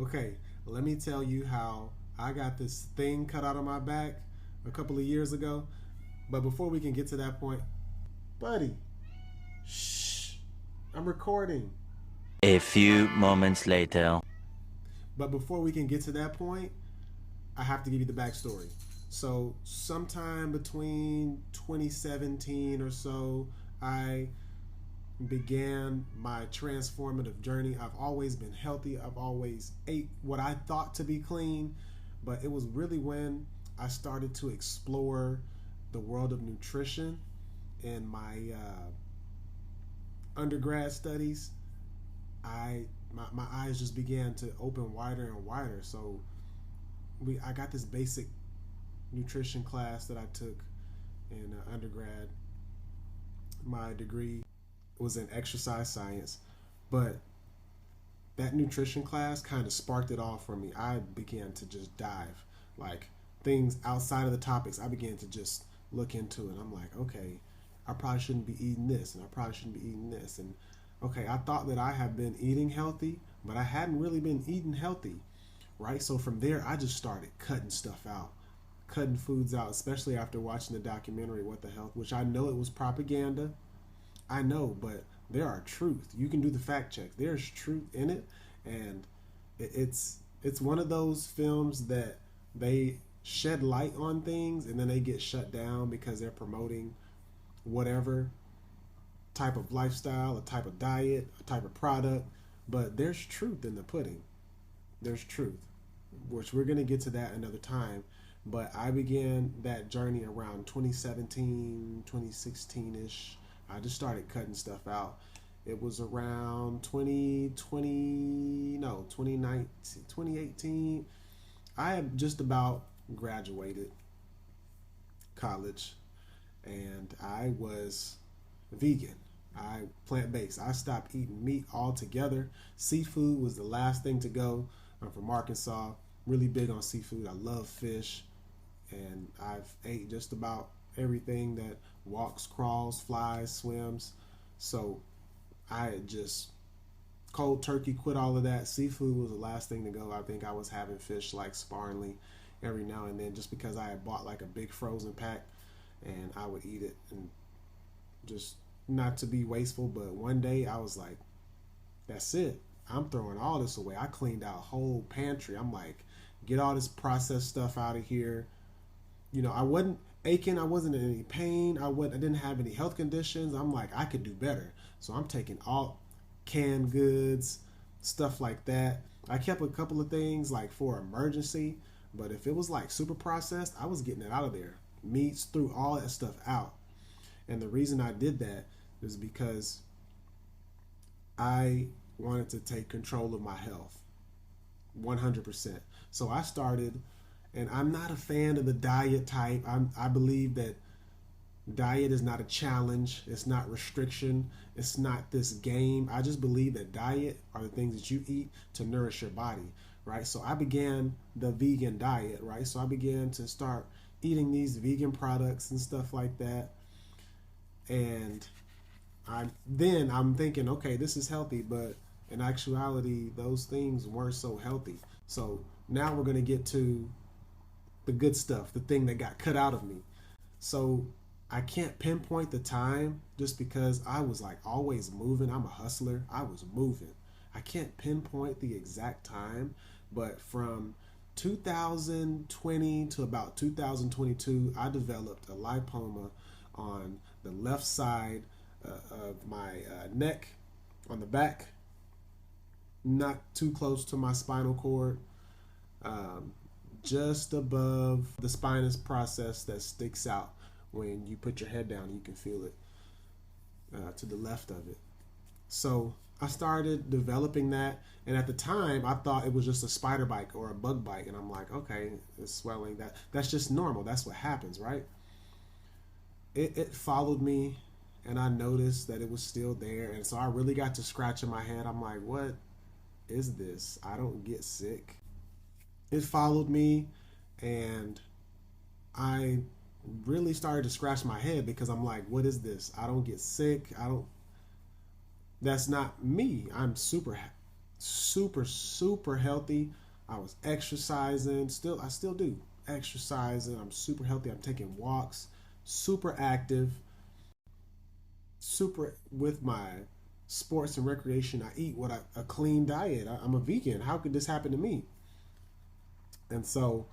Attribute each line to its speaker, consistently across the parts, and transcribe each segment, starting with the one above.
Speaker 1: Okay, let me tell you how I got this thing cut out of my back a couple of years ago. But before we can get to that point, buddy, shh, I'm recording.
Speaker 2: A few moments later.
Speaker 1: But before we can get to that point, I have to give you the backstory. So, sometime between 2017 or so, I began my transformative journey. I've always been healthy. I've always ate what I thought to be clean, but it was really when I started to explore the world of nutrition in my undergrad studies. My eyes just began to open wider and wider. So I got this basic nutrition class that I took in undergrad. My degree was in exercise science, but that nutrition class kind of sparked it all for me. I began to just dive like things outside of the topics. I began to just look into it. I'm like, okay, I probably shouldn't be eating this, and I probably shouldn't be eating this, and okay, I thought that I had been eating healthy, but I hadn't really been eating healthy, right? So from there, I just started cutting stuff out, cutting foods out, especially after watching the documentary What the Health, which I know it was propaganda. I know, but there are truth. You can do the fact check. There's truth in it, and it's one of those films that they shed light on things and then they get shut down because they're promoting whatever type of lifestyle, a type of diet, a type of product. But there's truth in the pudding. There's truth, which we're going to get to that another time. But I began that journey around 2017, 2016 ish. I just started cutting stuff out. It was around 2020, no, 2019, 2018. I had just about graduated college and I was vegan. I plant based. I stopped eating meat altogether. Seafood was the last thing to go. I'm from Arkansas, really big on seafood. I love fish, and I've ate just about everything that walks, crawls, flies, swims. So I had just cold turkey quit all of that. Seafood was the last thing to go. I think I was having fish like sparingly every now and then just because I had bought like a big frozen pack and I would eat it and just not to be wasteful. But one day I was like, that's it. I'm throwing all this away. I cleaned out whole pantry. I'm like, get all this processed stuff out of here. You know, I wasn't aching. I wasn't in any pain. I didn't have any health conditions. I'm like, I could do better. So I'm taking all canned goods, stuff like that. I kept a couple of things like for emergency, but if it was like super processed, I was getting it out of there. Meats, threw all that stuff out. And the reason I did that is because I wanted to take control of my health 100%. So I started, and I'm not a fan of the diet type. I believe that diet is not a challenge, it's not restriction, it's not this game. I just believe that diet are the things that you eat to nourish your body, right? So I began the vegan diet, right? So I began to start eating these vegan products and stuff like that. And I'm thinking, okay, this is healthy, but in actuality, those things weren't so healthy. So now we're gonna get to the good stuff, the thing that got cut out of me. So I can't pinpoint the time just because I was like always moving. I'm a hustler. I was moving. I can't pinpoint the exact time, but from 2020 to about 2022, I developed a lipoma on the left side of my neck, on the back, not too close to my spinal cord, um, just above the spinous process that sticks out when you put your head down. You can feel it to the left of it. So I started developing that, and at the time I thought it was just a spider bite or a bug bite, and I'm like, okay, it's swelling. That's just normal. That's what happens, right? It followed me, and I noticed that it was still there, and so I really got to scratching my head. I'm like, what is this? I don't get sick. It followed me, and I really started to scratch my head because I'm like, what is this? I don't get sick. I don't. That's not me. I'm super super, super healthy. I was exercising, I still do exercising. I'm super healthy. I'm taking walks, super active, super with my sports and recreation. I eat a clean diet. I'm a vegan. How could this happen to me? And so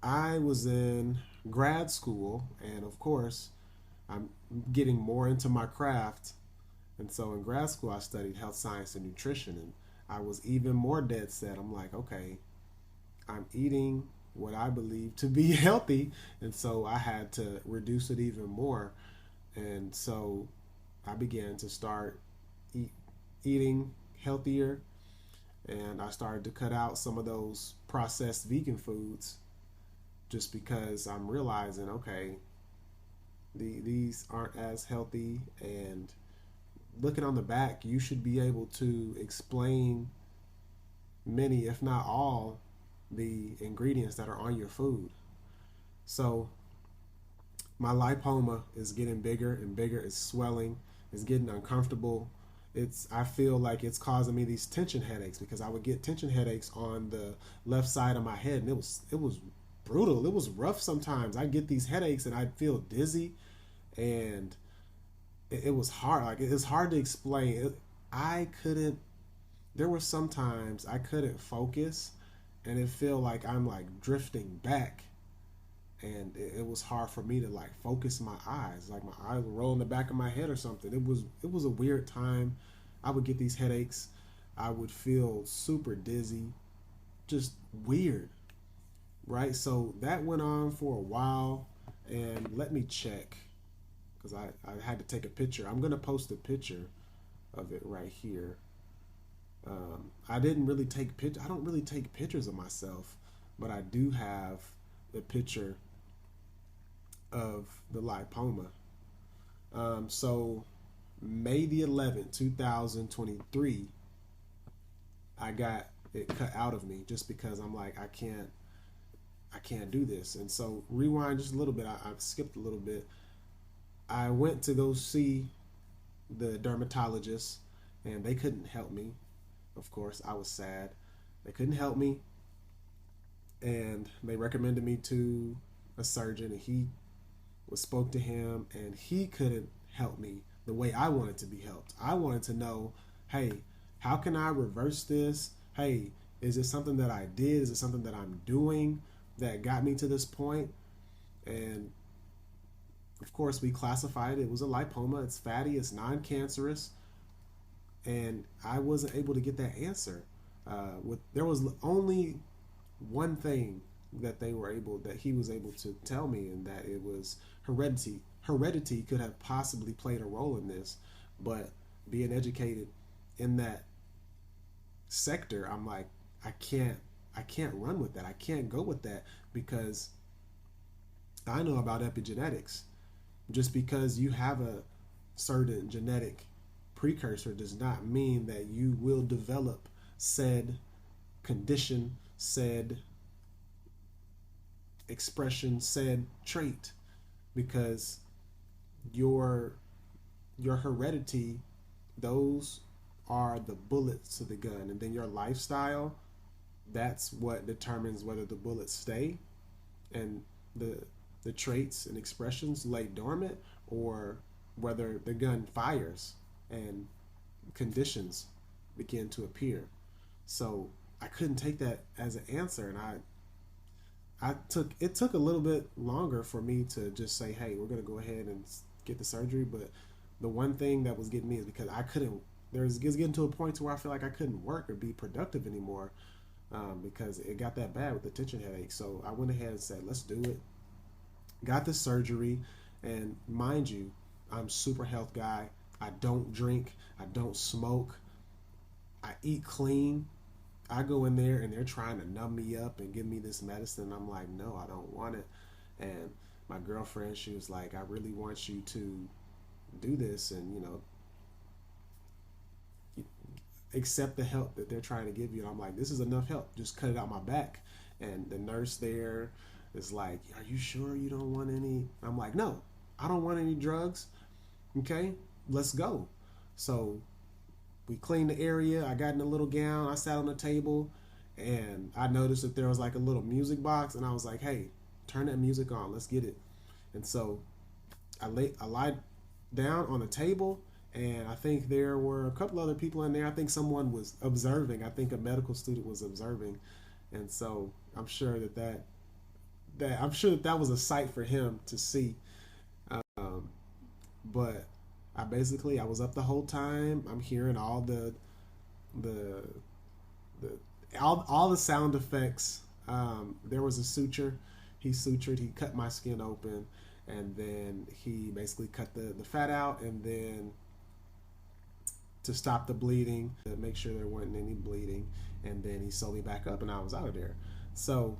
Speaker 1: I was in grad school, and of course, I'm getting more into my craft. And so in grad school, I studied health science and nutrition, and I was even more dead set. I'm like, okay, I'm eating what I believe to be healthy, and so I had to reduce it even more. And so I began to start eat, eating healthier, and I started to cut out some of those processed vegan foods just because I'm realizing, okay, these aren't as healthy. And looking on the back, you should be able to explain many, if not all, the ingredients that are on your food. So my lipoma is getting bigger and bigger. It's swelling. It's getting uncomfortable. I feel like it's causing me these tension headaches because I would get tension headaches on the left side of my head, and it was brutal. It was rough sometimes. I get these headaches and I'd feel dizzy, and it was hard. Like, it's hard to explain. I couldn't. There were some times I couldn't focus, and it felt like I'm like drifting back, and it was hard for me to like focus my eyes. Like my eyes were rolling the back of my head or something. It was a weird time. I would get these headaches. I would feel super dizzy, just weird, right? So that went on for a while, and let me check because I had to take a picture. I'm gonna post a picture of it right here. I didn't really take I don't really take pictures of myself, but I do have a picture of the lipoma. So May the 11th, 2023, I got it cut out of me just because I'm like, I can't do this. And so rewind just a little bit. I skipped a little bit. I went to go see the dermatologist, and they couldn't help me. Of course, I was sad. They couldn't help me, and they recommended me to a surgeon, and he spoke to him, and he couldn't help me the way I wanted to be helped. I wanted to know, hey, how can I reverse this? Hey, is it something that I did? Is it something that I'm doing that got me to this point? And of course, we classified it. It was a lipoma. It's fatty. It's non-cancerous, and I wasn't able to get that answer. There was only one thing that he was able to tell me, and that it was heredity. Heredity could have possibly played a role in this, but being educated in that sector, I'm like, I can't run with that. I can't go with that because I know about epigenetics. Just because you have a certain genetic precursor does not mean that you will develop said condition, said expression, said trait, because your your heredity, those are the bullets to the gun, and then your lifestyle, that's what determines whether the bullets stay and the traits and expressions lay dormant, or whether the gun fires and conditions begin to appear. So I couldn't take that as an answer, and it took a little bit longer for me to just say, hey, we're gonna go ahead and get the surgery. But the one thing that was getting me is because I couldn't. It's getting to a point to where I feel like I couldn't work or be productive anymore, because it got that bad with the tension headache. So I went ahead and said, let's do it. Got the surgery, and mind you, I'm super health guy. I don't drink. I don't smoke. I eat clean. I go in there and they're trying to numb me up and give me this medicine. I'm like, no, I don't want it. And my girlfriend, she was like, I really want you to do this, and accept the help that they're trying to give you. And I'm like, this is enough help. Just cut it out my back. And the nurse there is like, are you sure you don't want any? I'm like, no, I don't want any drugs. Okay, let's go. So we cleaned the area. I got in a little gown. I sat on the table, and I noticed that there was like a little music box, and I was like, "Hey, turn that music on. Let's get it." And so I lied down on a table, and I think there were a couple other people in there. I think someone was observing. I think a medical student was observing, and so I'm sure that was a sight for him to see. Um, but I was up the whole time. I'm hearing the the all the sound effects. There was a suture. He sutured. He cut my skin open, and then he basically cut the fat out, and then to stop the bleeding, to make sure there wasn't any bleeding, and then he sewed me back up, and I was out of there. So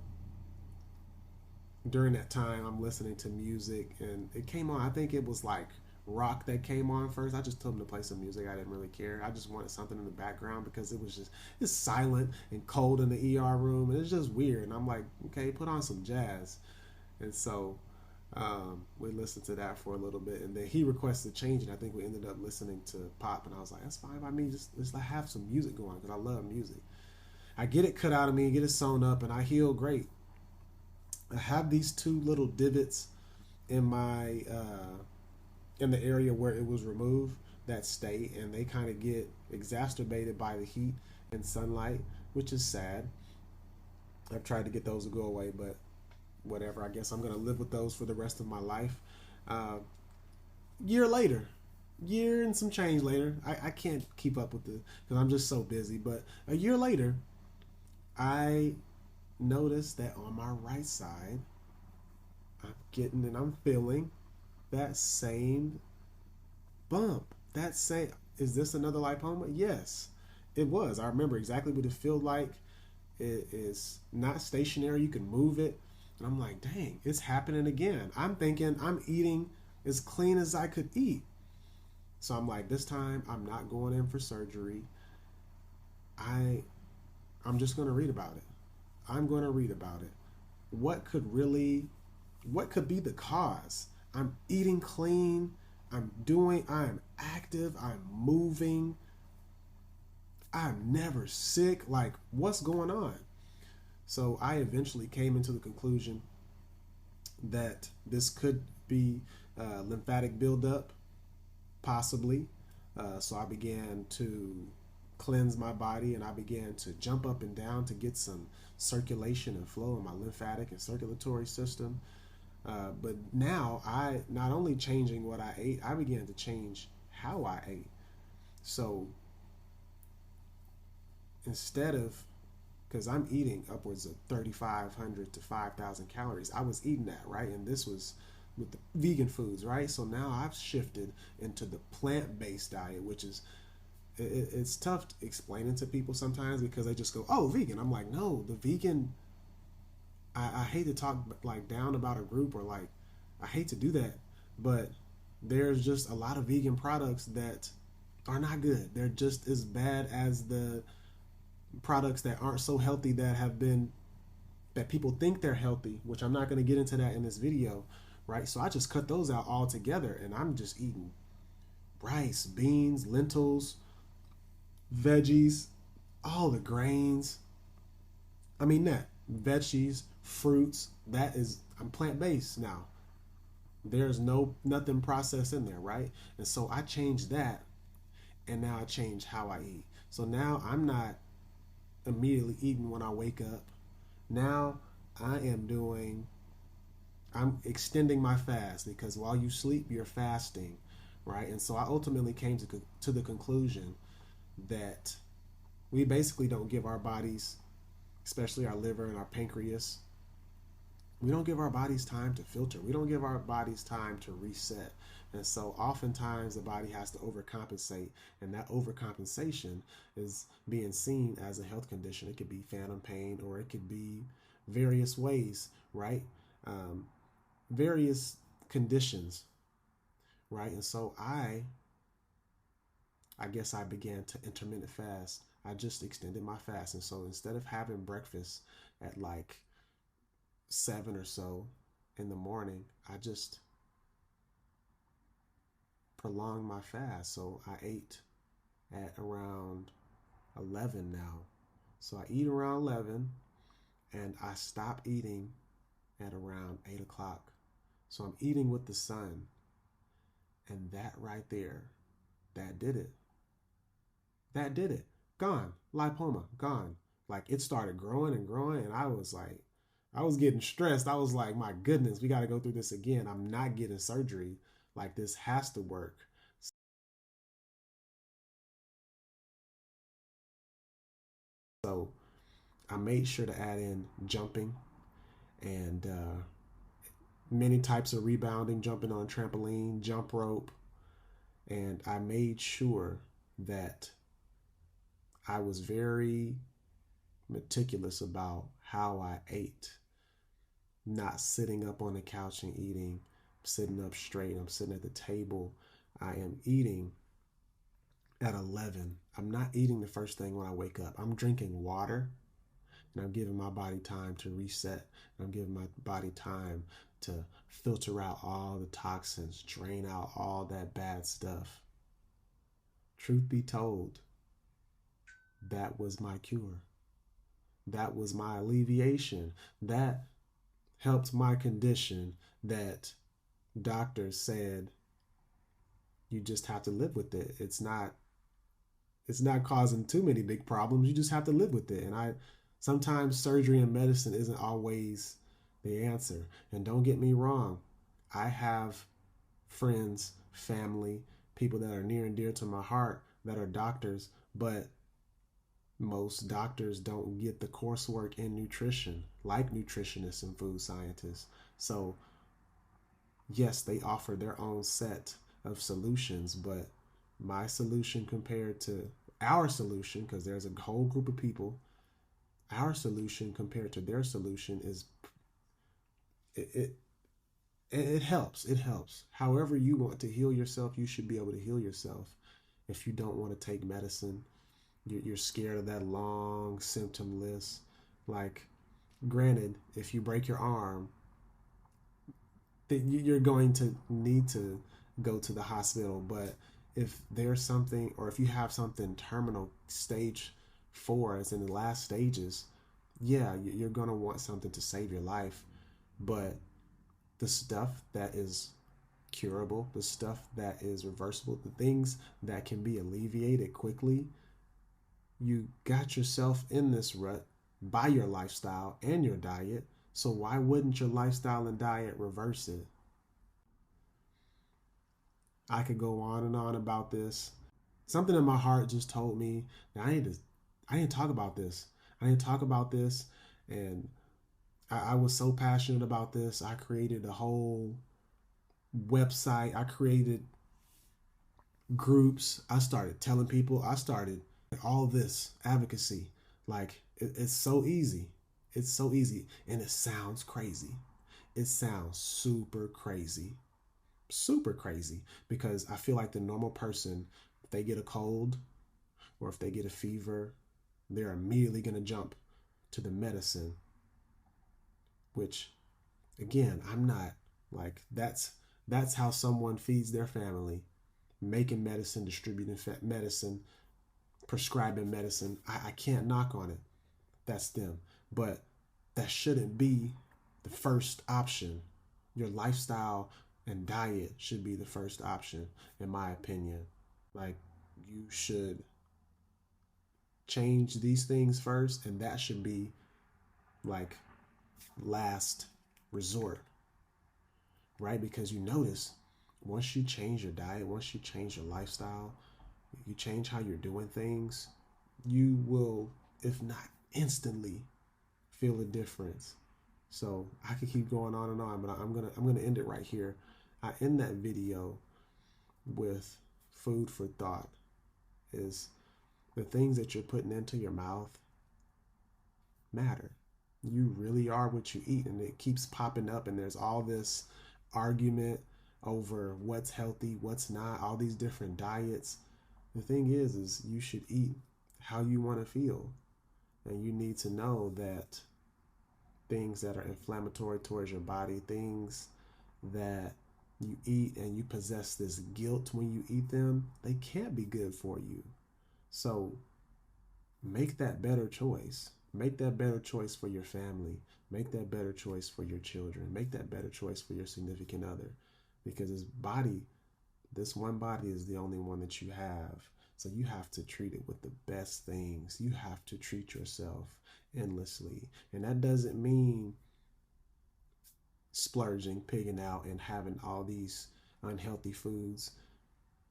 Speaker 1: during that time, I'm listening to music, and it came on. I think it was like rock that came on first. I just told him to play some music. I didn't really care. I just wanted something in the background because it's silent and cold in the ER room, and it's just weird. And I'm like, okay, put on some jazz. And so we listened to that for a little bit, and then he requested change, and I think we ended up listening to pop. And I was like, that's fine by me. Just have some music going because I love music. I get it cut out of me, get it sewn up, and I heal great. I have these two little divots in my in the area where it was removed that stay, and they kind of get exacerbated by the heat and sunlight, which is sad. I've tried to get those to go away, but whatever. I guess I'm gonna live with those for the rest of my life. Year later, year and some change later, I can't keep up with it because I'm just so busy. But a year later, I noticed that on my right side, I'm feeling that same bump. Is this another lipoma? Yes, it was. I remember exactly what it felt like. It is not stationary. You can move it. And I'm like, dang, it's happening again. I'm thinking I'm eating as clean as I could eat. So I'm like, this time I'm not going in for surgery. I'm just going to read about it. I'm going to read about it. What could be the cause? I'm eating clean. I'm active. I'm moving. I'm never sick. Like, what's going on? So I eventually came into the conclusion that this could be lymphatic buildup, possibly. So I began to cleanse my body, and I began to jump up and down to get some circulation and flow in my lymphatic and circulatory system. But now I not only changing what I ate, I began to change how I ate. So instead of, because I'm eating upwards of 3,500 to 5,000 calories, I was eating that, right? And this was with the vegan foods, right? So now I've shifted into the plant-based diet, which is, it's tough explaining to people sometimes because they just go, oh, vegan. I'm like, no, the vegan, I hate to talk like down about a group, or like, I hate to do that, but there's just a lot of vegan products that are not good. They're just as bad as the products that aren't so healthy that people think they're healthy, which I'm not going to get into that in this video, right? So I just cut those out altogether, and I'm just eating rice, beans, lentils, veggies, all the grains. I mean, that veggies, fruits, I'm plant-based now. There's nothing processed in there, right? And so I changed that, and now I changed how I eat. So now I'm not immediately eating when I wake up. Now I'm extending my fast, because while you sleep, you're fasting, right? And so I ultimately came to the conclusion that we basically don't give our bodies, especially our liver and our pancreas, we don't give our bodies time to filter. We don't give our bodies time to reset. And so oftentimes the body has to overcompensate, and that overcompensation is being seen as a health condition. It could be phantom pain, or it could be various ways, right? Various conditions, right? And so I guess I began to intermittent fast. I just extended my fast. And so instead of having breakfast at like 7 or so in the morning, I just prolonged my fast. So I ate at around 11 now. So I eat around 11 and I stop eating at around 8 o'clock. So I'm eating with the sun. And that right there, that did it. That did it. Gone. Lipoma, gone. Like it started growing and growing. And I was getting stressed. I was like, my goodness, we got to go through this again. I'm not getting surgery. Like this has to work. So I made sure to add in jumping and many types of rebounding, jumping on trampoline, jump rope. And I made sure that I was very meticulous about how I ate, not sitting up on the couch and eating, sitting up straight. I'm sitting at the table. I am eating at 11. I'm not eating the first thing when I wake up. I'm drinking water and I'm giving my body time to reset. I'm giving my body time to filter out all the toxins, drain out all that bad stuff. Truth be told, that was my cure. That was my alleviation. That helped my condition that doctors said you just have to live with it. It's not causing too many big problems. You just have to live with it. And sometimes surgery and medicine isn't always the answer. And don't get me wrong, I have friends, family, people that are near and dear to my heart that are doctors, but most doctors don't get the coursework in nutrition like nutritionists and food scientists. So yes, they offer their own set of solutions, but my solution compared to our solution, because there's a whole group of people, our solution compared to their solution is it helps. It helps. However you want to heal yourself, you should be able to heal yourself. If you don't want to take medicine, you're scared of that long symptom list. Like, granted, if you break your arm, you're going to need to go to the hospital. But if there's something, or if you have something terminal stage 4, it's in the last stages, yeah, you're going to want something to save your life. But the stuff that is curable, the stuff that is reversible, the things that can be alleviated quickly, you got yourself in this rut by your lifestyle and your diet. So why wouldn't your lifestyle and diet reverse it? I could go on and on about this. Something in my heart just told me that I need to talk about this. I need to talk about this. And I was so passionate about this. I created a whole website. I created groups. I started telling people. I started all this advocacy. Like, it's so easy. It's so easy. And it sounds crazy. It sounds super crazy. Super crazy. Because I feel like the normal person, if they get a cold or if they get a fever, they're immediately going to jump to the medicine. Which, again, I'm not. Like, that's how someone feeds their family. Making medicine, distributing medicine, prescribing medicine. I can't knock on it. That's them. But that shouldn't be the first option. Your lifestyle and diet should be the first option, in my opinion. Like, you should change these things first, and that should be like last resort, right? Because you notice once you change your diet, once you change your lifestyle, you change how you're doing things, you will, if not instantly, feel a difference. So I could keep going on and on, but I'm gonna end it right here. I end that video with food for thought. Is the things that you're putting into your mouth matter. You really are what you eat, and it keeps popping up, and there's all this argument over what's healthy, what's not, all these different diets. The thing is you should eat how you want to feel, and you need to know that things that are inflammatory towards your body, things that you eat and you possess this guilt when you eat them, they can't be good for you. So make that better choice. Make that better choice for your family. Make that better choice for your children. Make that better choice for your significant other. Because this one body is the only one that you have. So you have to treat it with the best things. You have to treat yourself endlessly. And that doesn't mean splurging, pigging out, and having all these unhealthy foods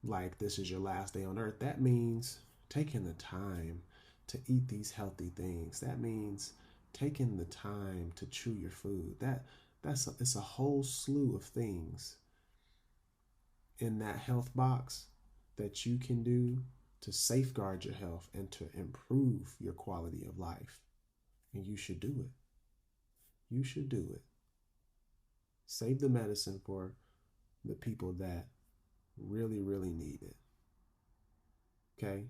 Speaker 1: like this is your last day on earth. That means taking the time to eat these healthy things. That means taking the time to chew your food. It's a whole slew of things in that health box that you can do to safeguard your health and to improve your quality of life. And you should do it. You should do it. Save the medicine for the people that really, really need it. Okay?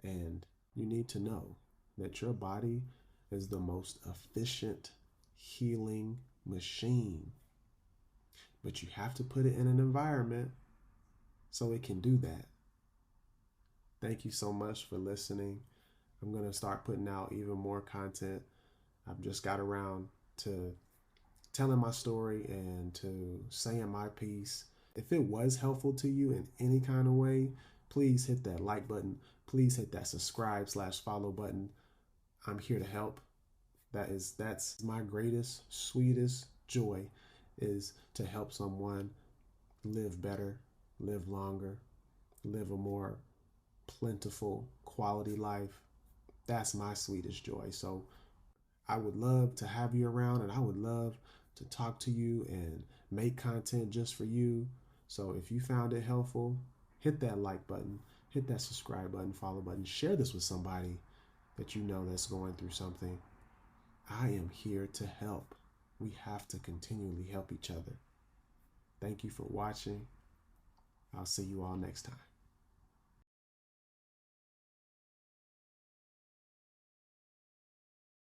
Speaker 1: And you need to know that your body is the most efficient healing machine. But you have to put it in an environment so it can do that. Thank you so much for listening. I'm going to start putting out even more content. I've just got around to telling my story and to saying my piece. If it was helpful to you in any kind of way, please hit that like button. Please hit that subscribe/follow button. I'm here to help. That's my greatest, sweetest joy, is to help someone live better, live longer, live a more plentiful quality life. That's my sweetest joy. So I would love to have you around, and I would love to talk to you and make content just for you. So if you found it helpful, hit that like button, hit that subscribe button, follow button, share this with somebody that you know that's going through something. I am here to help. We have to continually help each other. Thank you for watching. I'll see you all next time.